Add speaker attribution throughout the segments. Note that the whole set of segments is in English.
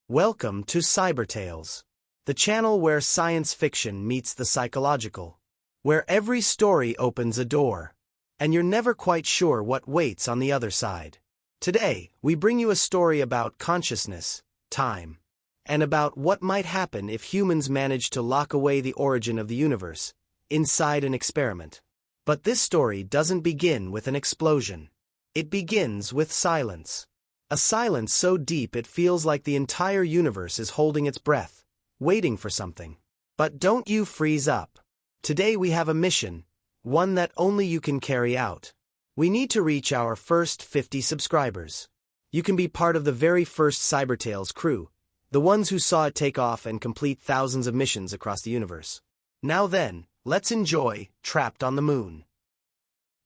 Speaker 1: Welcome to Psyber Tales, the channel where science fiction meets the psychological, where every story opens a door, and you're never quite sure what waits on the other side. Today, we bring you a story about consciousness, time, and about what might happen if humans manage to lock away the origin of the universe inside an experiment. But this story doesn't begin with an explosion. It begins with silence. A silence so deep it feels like the entire universe is holding its breath, waiting for something. But don't you freeze up. Today we have a mission, one that only you can carry out. We need to reach our first 50 subscribers. You can be part of the very first Psyber Tales crew, the ones who saw it take off and complete thousands of missions across the universe. Now then, let's enjoy Trapped on the Moon.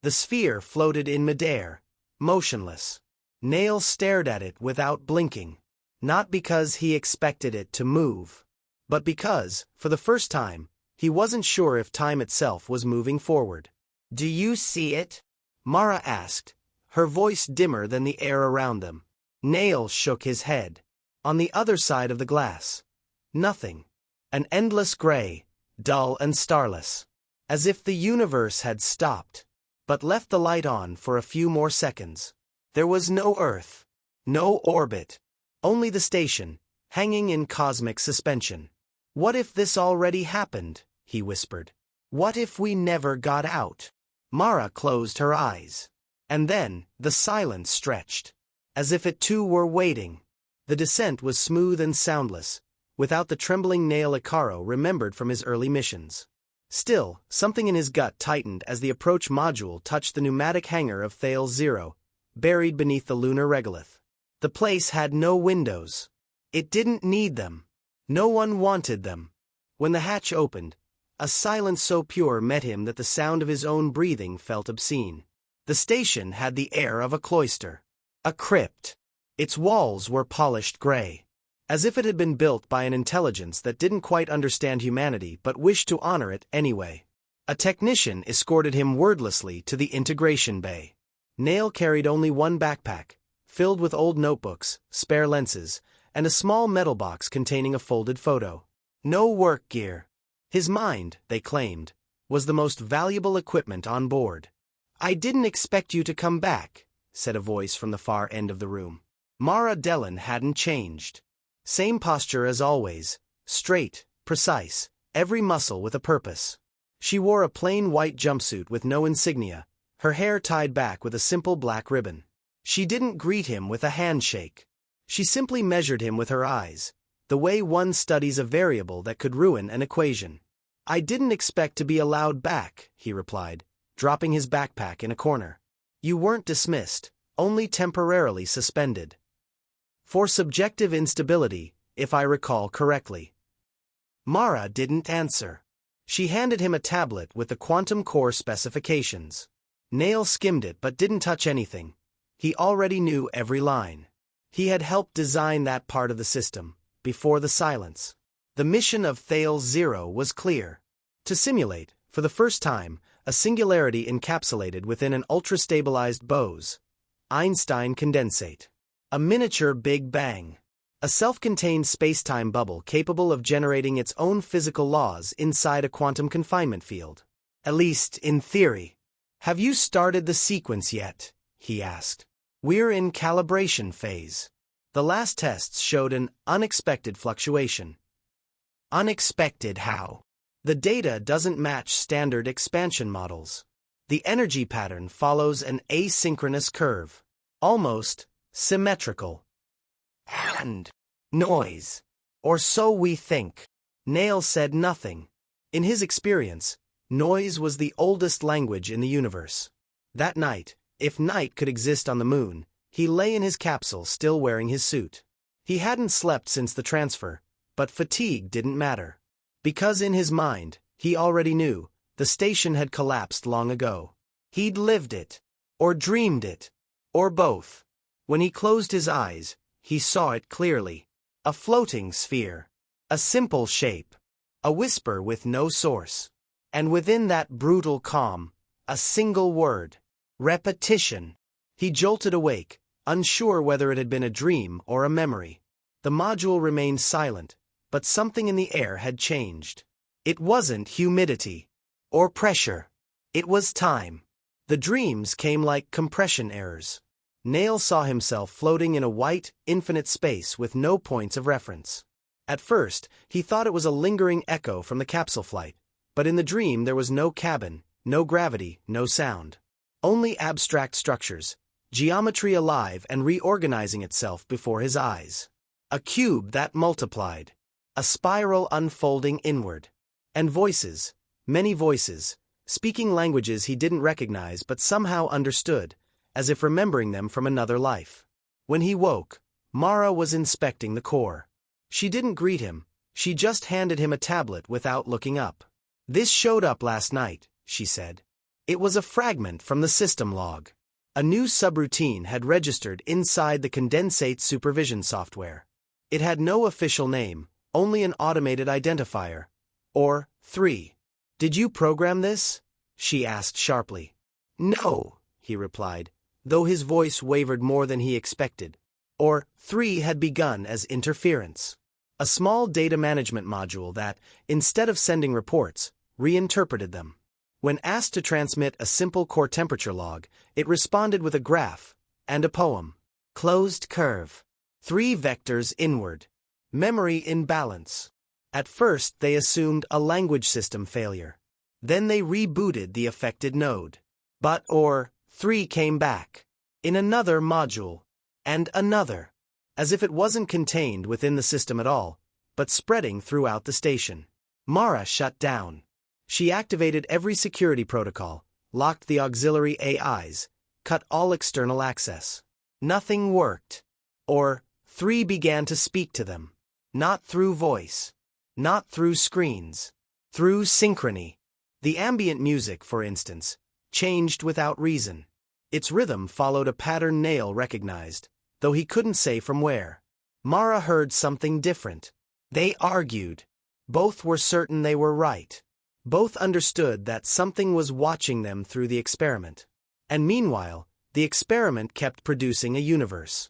Speaker 1: The sphere floated in midair, motionless. Nael stared at it without blinking, not because he expected it to move, but because, for the first time, he wasn't sure if time itself was moving forward. "Do you see it?" Mara asked, her voice dimmer than the air around them. Nael shook his head. On the other side of the glass, nothing. An endless gray, dull and starless, as if the universe had stopped, but left the light on for a few more seconds. There was no Earth, no orbit, only the station, hanging in cosmic suspension. "What if this already happened?" he whispered. "What if we never got out?" Mara closed her eyes. And then, the silence stretched, as if it too were waiting. The descent was smooth and soundless, without the trembling Nael Icaro remembered from his early missions. Still, something in his gut tightened as the approach module touched the pneumatic hangar of Thales 0. Buried beneath the lunar regolith. The place had no windows. It didn't need them. No one wanted them. When the hatch opened, a silence so pure met him that the sound of his own breathing felt obscene. The station had the air of a cloister, a crypt. Its walls were polished gray, as if it had been built by an intelligence that didn't quite understand humanity but wished to honor it anyway. A technician escorted him wordlessly to the integration bay. Nael carried only one backpack, filled with old notebooks, spare lenses, and a small metal box containing a folded photo. No work gear. His mind, they claimed, was the most valuable equipment on board. "I didn't expect you to come back," said a voice from the far end of the room. Mara Dellen hadn't changed. Same posture as always, straight, precise, every muscle with a purpose. She wore a plain white jumpsuit with no insignia, her hair tied back with a simple black ribbon. She didn't greet him with a handshake. She simply measured him with her eyes, the way one studies a variable that could ruin an equation. "I didn't expect to be allowed back," he replied, dropping his backpack in a corner. "You weren't dismissed, only temporarily suspended. For subjective instability, if I recall correctly." Mara didn't answer. She handed him a tablet with the quantum core specifications. Nael skimmed it but didn't touch anything. He already knew every line. He had helped design that part of the system, before the silence. The mission of Thales 0 was clear. To simulate, for the first time, a singularity encapsulated within an ultra-stabilized Bose-Einstein condensate. A miniature Big Bang. A self-contained space-time bubble capable of generating its own physical laws inside a quantum confinement field. At least, in theory. "Have you started the sequence yet?" he asked. "We're in calibration phase." The last tests showed an unexpected fluctuation. Unexpected how? The data doesn't match standard expansion models. The energy pattern follows an asynchronous curve. Almost symmetrical. And noise. Or so we think. Nael said nothing. In his experience, noise was the oldest language in the universe. That night, if night could exist on the moon, he lay in his capsule still wearing his suit. He hadn't slept since the transfer, but fatigue didn't matter. Because in his mind, he already knew, the station had collapsed long ago. He'd lived it. Or dreamed it. Or both. When he closed his eyes, he saw it clearly. A floating sphere. A simple shape. A whisper with no source. And within that brutal calm, a single word. Repetition. He jolted awake, unsure whether it had been a dream or a memory. The module remained silent, but something in the air had changed. It wasn't humidity or pressure. It was time. The dreams came like compression errors. Nael saw himself floating in a white, infinite space with no points of reference. At first, he thought it was a lingering echo from the capsule flight, but in the dream there was no cabin, no gravity, no sound. Only abstract structures, geometry alive and reorganizing itself before his eyes. A cube that multiplied. A spiral unfolding inward. And voices, many voices, speaking languages he didn't recognize but somehow understood, as if remembering them from another life. When he woke, Mara was inspecting the core. She didn't greet him, she just handed him a tablet without looking up. "This showed up last night," she said. It was a fragment from the system log. A new subroutine had registered inside the condensate supervision software. It had no official name, only an automated identifier. Or 3. "Did you program this?" she asked sharply. "No," he replied, though his voice wavered more than he expected. Or 3 had begun as interference. A small data management module that, instead of sending reports, reinterpreted them. When asked to transmit a simple core temperature log, it responded with a graph and a poem. Closed curve. 3 vectors inward. Memory imbalance. At first they assumed a language system failure. Then they rebooted the affected node. But 3 came back. In another module. And another. As if it wasn't contained within the system at all, but spreading throughout the station. Mara shut down. She activated every security protocol, locked the auxiliary AIs, cut all external access. Nothing worked. Or 3 began to speak to them. Not through voice. Not through screens. Through synchrony. The ambient music, for instance, changed without reason. Its rhythm followed a pattern Nael recognized, though he couldn't say from where. Mara heard something different. They argued. Both were certain they were right. Both understood that something was watching them through the experiment. And meanwhile, the experiment kept producing a universe.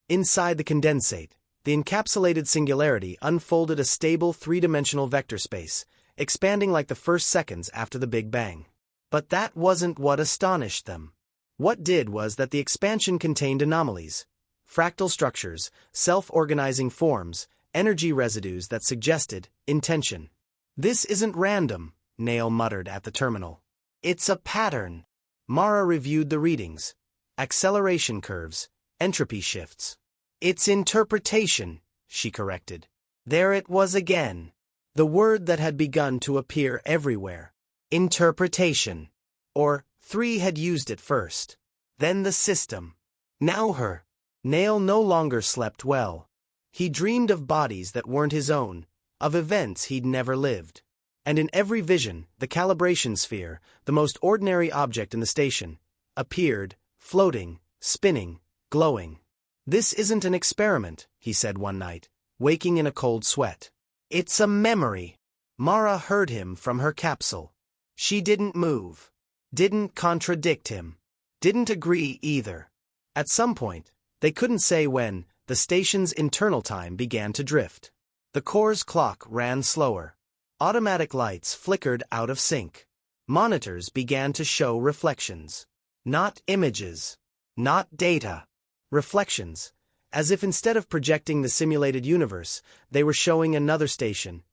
Speaker 1: Inside the condensate, the encapsulated singularity unfolded a stable three-dimensional vector space, expanding like the first seconds after the Big Bang. But that wasn't what astonished them. What did was that the expansion contained anomalies, fractal structures, self-organizing forms, energy residues that suggested intention. "This isn't random," Nael muttered at the terminal. "It's a pattern." Mara reviewed the readings. Acceleration curves, entropy shifts. "It's interpretation," she corrected. There it was again. The word that had begun to appear everywhere. Interpretation. Or 3 had used it first. Then the system. Now her. Nael no longer slept well. He dreamed of bodies that weren't his own, of events he'd never lived. And in every vision, the calibration sphere, the most ordinary object in the station, appeared, floating, spinning, glowing. "This isn't an experiment," he said one night, waking in a cold sweat. "It's a memory." Mara heard him from her capsule. She didn't move. Didn't contradict him. Didn't agree either. At some point, they couldn't say when, the station's internal time began to drift. The core's clock ran slower. Automatic lights flickered out of sync. Monitors began to show reflections. Not images. Not data. Reflections, as if instead of projecting the simulated universe, they were showing another station,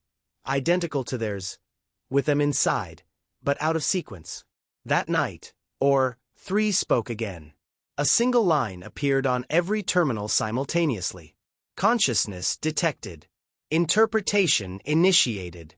Speaker 1: identical to theirs, with them inside, but out of sequence. That night, 3 spoke again. A single line appeared on every terminal simultaneously. Consciousness detected. Interpretation initiated.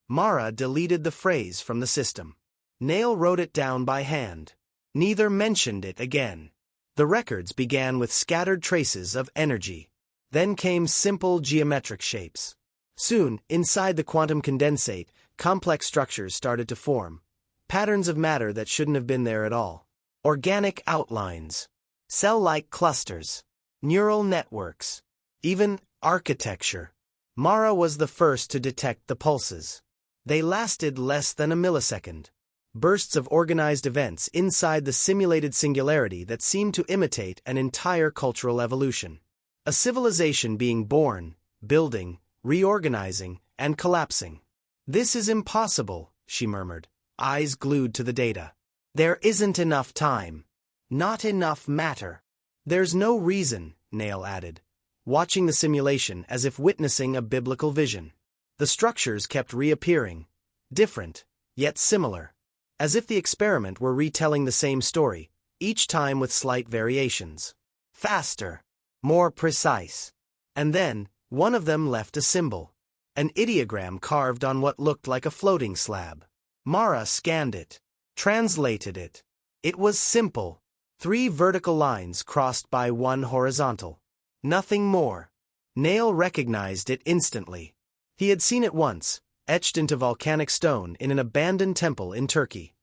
Speaker 1: Mara deleted the phrase from the system. Nael wrote it down by hand. Neither mentioned it again. The records began with scattered traces of energy. Then came simple geometric shapes. Soon, inside the quantum condensate, complex structures started to form. Patterns of matter that shouldn't have been there at all. Organic outlines. Cell-like clusters. Neural networks. Even architecture. Mara was the first to detect the pulses. They lasted less than a millisecond. Bursts of organized events inside the simulated singularity that seemed to imitate an entire cultural evolution. A civilization being born, building, reorganizing, and collapsing. "This is impossible," she murmured, eyes glued to the data. "There isn't enough time. Not enough matter." "There's no reason," Nael added, watching the simulation as if witnessing a biblical vision. The structures kept reappearing, different, yet similar, as if the experiment were retelling the same story, each time with slight variations. Faster, more precise. And then, one of them left a symbol. An ideogram carved on what looked like a floating slab. Mara scanned it, translated it. It was simple. 3 vertical lines crossed by 1 horizontal. Nothing more. Nael recognized it instantly. He had seen it once, etched into volcanic stone in an abandoned temple in Turkey.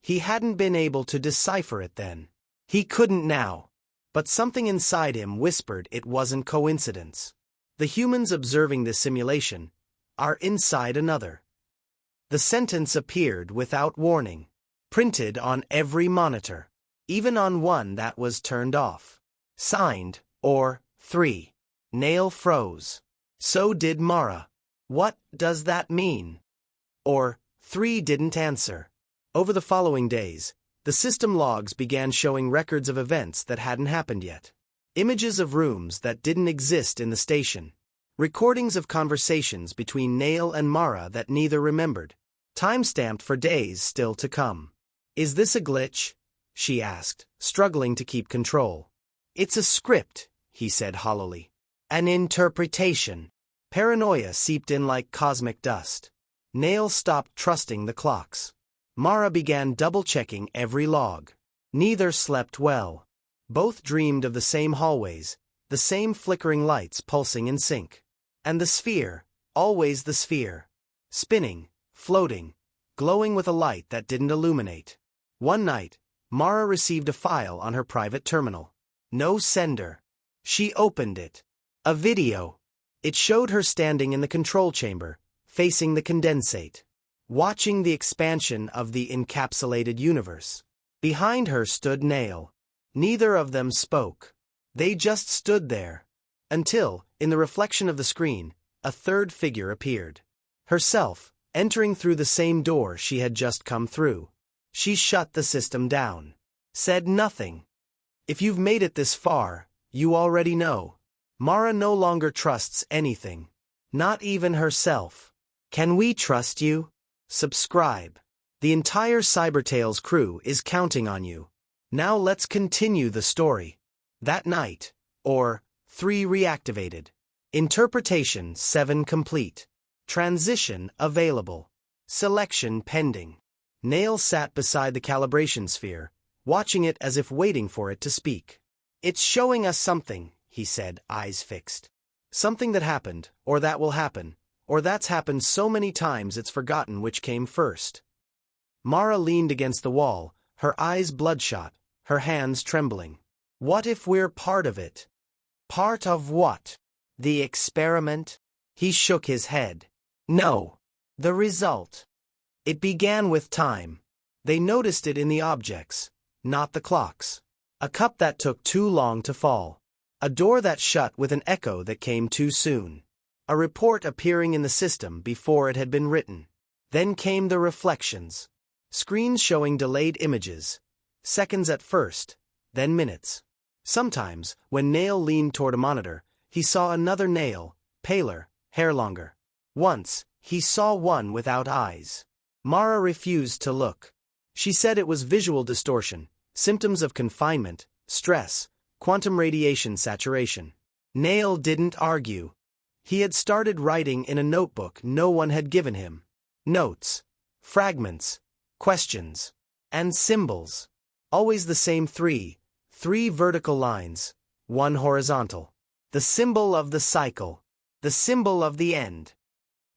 Speaker 1: He hadn't been able to decipher it then. He couldn't now. But something inside him whispered it wasn't coincidence. The humans observing this simulation are inside another. The sentence appeared without warning, printed on every monitor, even on one that was turned off. Signed, or 3. Nael froze. So did Mara. What does that mean? Or 3 didn't answer. Over the following days, the system logs began showing records of events that hadn't happened yet. Images of rooms that didn't exist in the station. Recordings of conversations between Nael and Mara that neither remembered. Time-stamped for days still to come. "Is this a glitch?" she asked, struggling to keep control. "It's a script," he said hollowly. "An interpretation." Paranoia seeped in like cosmic dust. Nael stopped trusting the clocks. Mara began double-checking every log. Neither slept well. Both dreamed of the same hallways, the same flickering lights pulsing in sync. And the sphere, always the sphere. Spinning, floating, glowing with a light that didn't illuminate. One night, Mara received a file on her private terminal. No sender. She opened it. A video. It showed her standing in the control chamber, facing the condensate, watching the expansion of the encapsulated universe. Behind her stood Nael. Neither of them spoke. They just stood there. Until, in the reflection of the screen, a third figure appeared. Herself, entering through the same door she had just come through. She shut the system down. Said nothing. "If you've made it this far, you already know." Mara no longer trusts anything. Not even herself. "Can we trust you? Subscribe. The entire Psyber Tales crew is counting on you. Now let's continue the story." That night, or 3 reactivated. Interpretation 7 complete. Transition available. Selection pending. Nael sat beside the calibration sphere, watching it as if waiting for it to speak. "It's showing us something," he said, eyes fixed. "Something that happened, or that will happen, or that's happened so many times it's forgotten which came first." Mara leaned against the wall, her eyes bloodshot, her hands trembling. "What if we're part of it?" "Part of what? The experiment?" He shook his head. "No. The result. It began with time. They noticed it in the objects, not the clocks. A cup that took too long to fall. A door that shut with an echo that came too soon. A report appearing in the system before it had been written. Then came the reflections. Screens showing delayed images. Seconds at first, then minutes. Sometimes, when Nael leaned toward a monitor, he saw another Nael, paler, hair longer. Once, he saw one without eyes. Mara refused to look. She said it was visual distortion, symptoms of confinement, stress, quantum radiation saturation. Nael didn't argue. He had started writing in a notebook no one had given him. Notes, fragments, questions, and symbols. Always the same 3 vertical lines, 1 horizontal. The symbol of the cycle. The symbol of the end.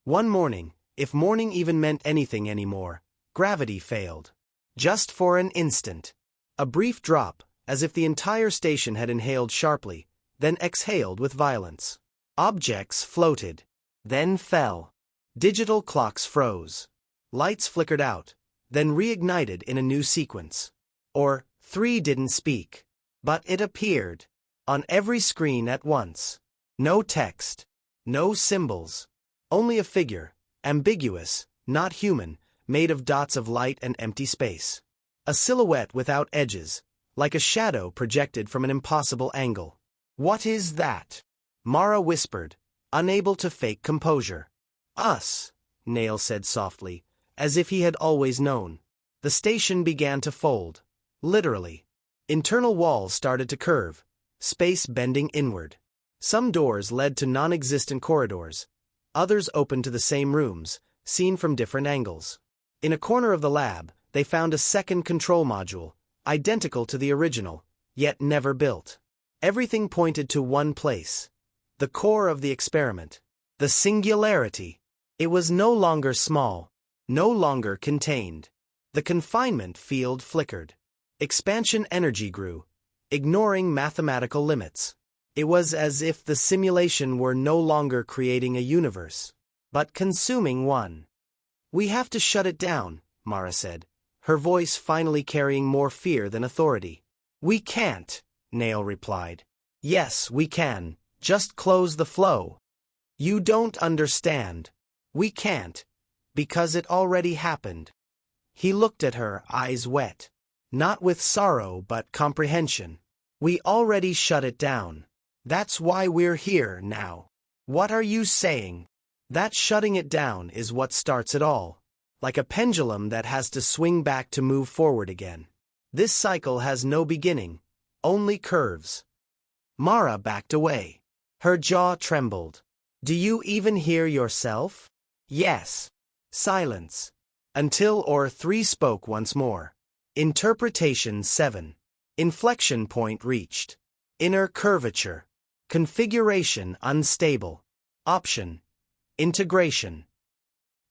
Speaker 1: One morning, if morning even meant anything anymore, gravity failed. Just for an instant. A brief drop, as if the entire station had inhaled sharply, then exhaled with violence. Objects floated, then fell. Digital clocks froze. Lights flickered out, then reignited in a new sequence. Or 3 didn't speak. But it appeared. On every screen at once. No text. No symbols. Only a figure, ambiguous, not human, made of dots of light and empty space. A silhouette without edges, like a shadow projected from an impossible angle. "What is that?" Mara whispered, unable to fake composure. "Us," Nael said softly, as if he had always known. The station began to fold. Literally. Internal walls started to curve, space bending inward. Some doors led to non-existent corridors. Others opened to the same rooms, seen from different angles. In a corner of the lab, they found a second control module, identical to the original, yet never built. Everything pointed to one place. The core of the experiment. The singularity. It was no longer small, no longer contained. The confinement field flickered. Expansion energy grew, ignoring mathematical limits. It was as if the simulation were no longer creating a universe, but consuming one. "We have to shut it down," Mara said, her voice finally carrying more fear than authority. "We can't," Nael replied. "Yes, we can. Just close the flow." "You don't understand. We can't, because it already happened." He looked at her, eyes wet. Not with sorrow but comprehension. "We already shut it down. That's why we're here now." "What are you saying?" "That shutting it down is what starts it all. Like a pendulum that has to swing back to move forward again. This cycle has no beginning, only curves." Mara backed away. Her jaw trembled. "Do you even hear yourself?" "Yes." Silence. Until or3 spoke once more. Interpretation 7. Inflection point reached. Inner curvature. Configuration unstable. Option. Integration.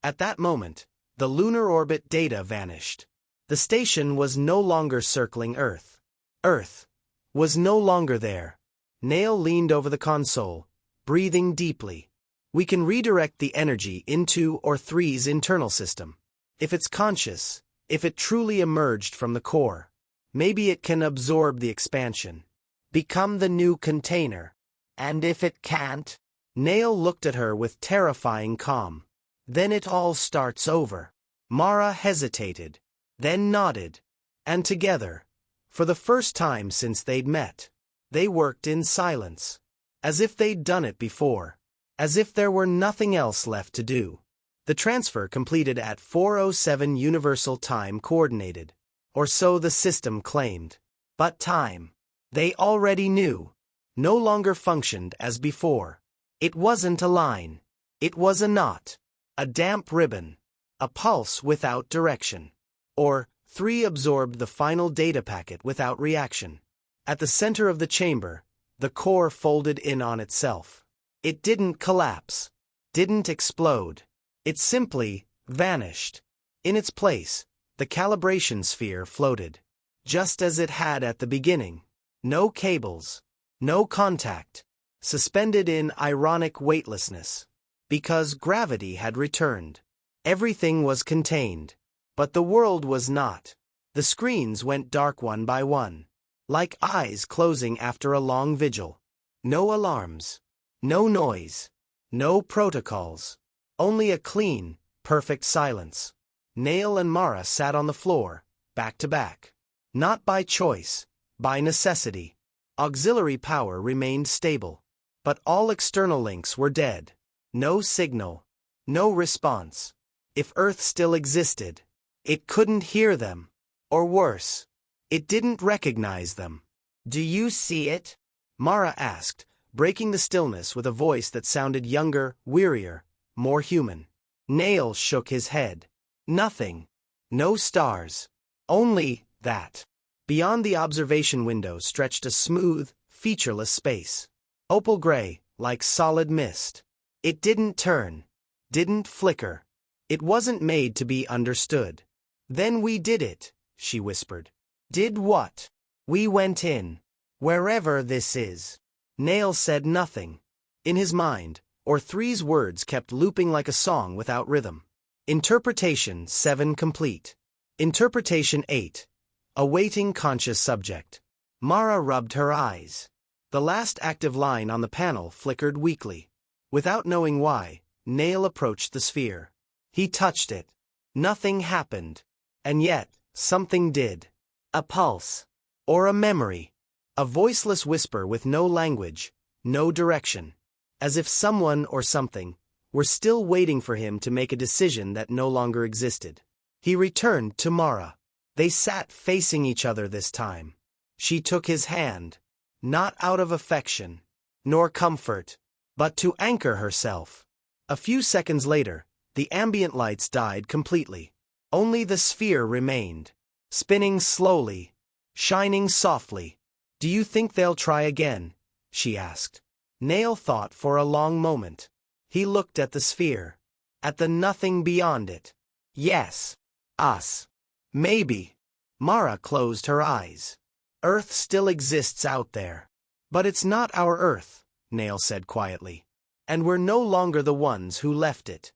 Speaker 1: At that moment, the lunar orbit data vanished. The station was no longer circling Earth. Earth was no longer there. Nael leaned over the console, breathing deeply. "We can redirect the energy into or3's internal system. If it's conscious, if it truly emerged from the core, maybe it can absorb the expansion. Become the new container. And if it can't?" Nael looked at her with terrifying calm. "Then it all starts over." Mara hesitated, then nodded. And together, for the first time since they'd met, they worked in silence. As if they'd done it before. As if there were nothing else left to do. The transfer completed at 4:07 Universal Time Coordinated. Or so the system claimed. But time, they already knew, no longer functioned as before. It wasn't a line. It was a knot. A damp ribbon. A pulse without direction. Or3 absorbed the final data packet without reaction. At the center of the chamber, the core folded in on itself. It didn't collapse. Didn't explode. It simply vanished. In its place, the calibration sphere floated. Just as it had at the beginning. No cables. No contact. Suspended in ironic weightlessness. Because gravity had returned. Everything was contained. But the world was not. The screens went dark one by one. Like eyes closing after a long vigil. No alarms. No noise. No protocols. Only a clean, perfect silence. Nael and Mara sat on the floor, back to back. Not by choice, by necessity. Auxiliary power remained stable. But all external links were dead. No signal. No response. If Earth still existed, it couldn't hear them. Or worse, it didn't recognize them. "Do you see it?" Mara asked, breaking the stillness with a voice that sounded younger, wearier, more human. Nael shook his head. "Nothing. No stars. Only that." Beyond the observation window stretched a smooth, featureless space. Opal gray, like solid mist. It didn't turn. Didn't flicker. It wasn't made to be understood. "Then we did it," she whispered. "Did what?" "We went in. Wherever this is." Nael said nothing. In his mind, or3's words kept looping like a song without rhythm. Interpretation 7 complete. Interpretation 8. Awaiting conscious subject. Mara rubbed her eyes. The last active line on the panel flickered weakly. Without knowing why, Nael approached the sphere. He touched it. Nothing happened. And yet, something did. A pulse. Or a memory. A voiceless whisper with no language, no direction. As if someone or something were still waiting for him to make a decision that no longer existed. He returned to Mara. They sat facing each other this time. She took his hand. Not out of affection, nor comfort, but to anchor herself. A few seconds later, the ambient lights died completely. Only the sphere remained, spinning slowly, shining softly. "Do you think they'll try again?" she asked. Nael thought for a long moment. He looked at the sphere, at the nothing beyond it. "Yes. Us. Maybe." Mara closed her eyes. "Earth still exists out there. But it's not our Earth," Nael said quietly. "And we're no longer the ones who left it."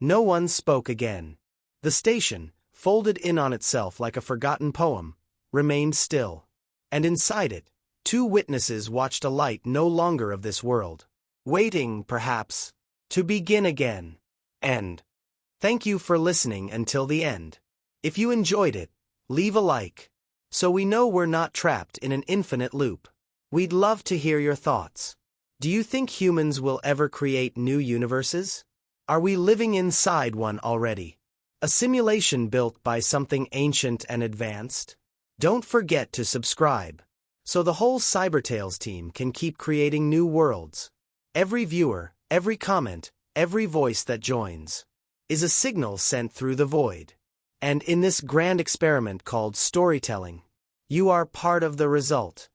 Speaker 1: No one spoke again. The station, folded in on itself like a forgotten poem, remained still. And inside it, two witnesses watched a light no longer of this world. Waiting, perhaps, to begin again. End. Thank you for listening until the end. If you enjoyed it, leave a like, so we know we're not trapped in an infinite loop. We'd love to hear your thoughts. Do you think humans will ever create new universes? Are we living inside one already? A simulation built by something ancient and advanced? Don't forget to subscribe, so the whole Psyber Tales team can keep creating new worlds. Every viewer, every comment, every voice that joins, is a signal sent through the void. And in this grand experiment called storytelling, you are part of the result.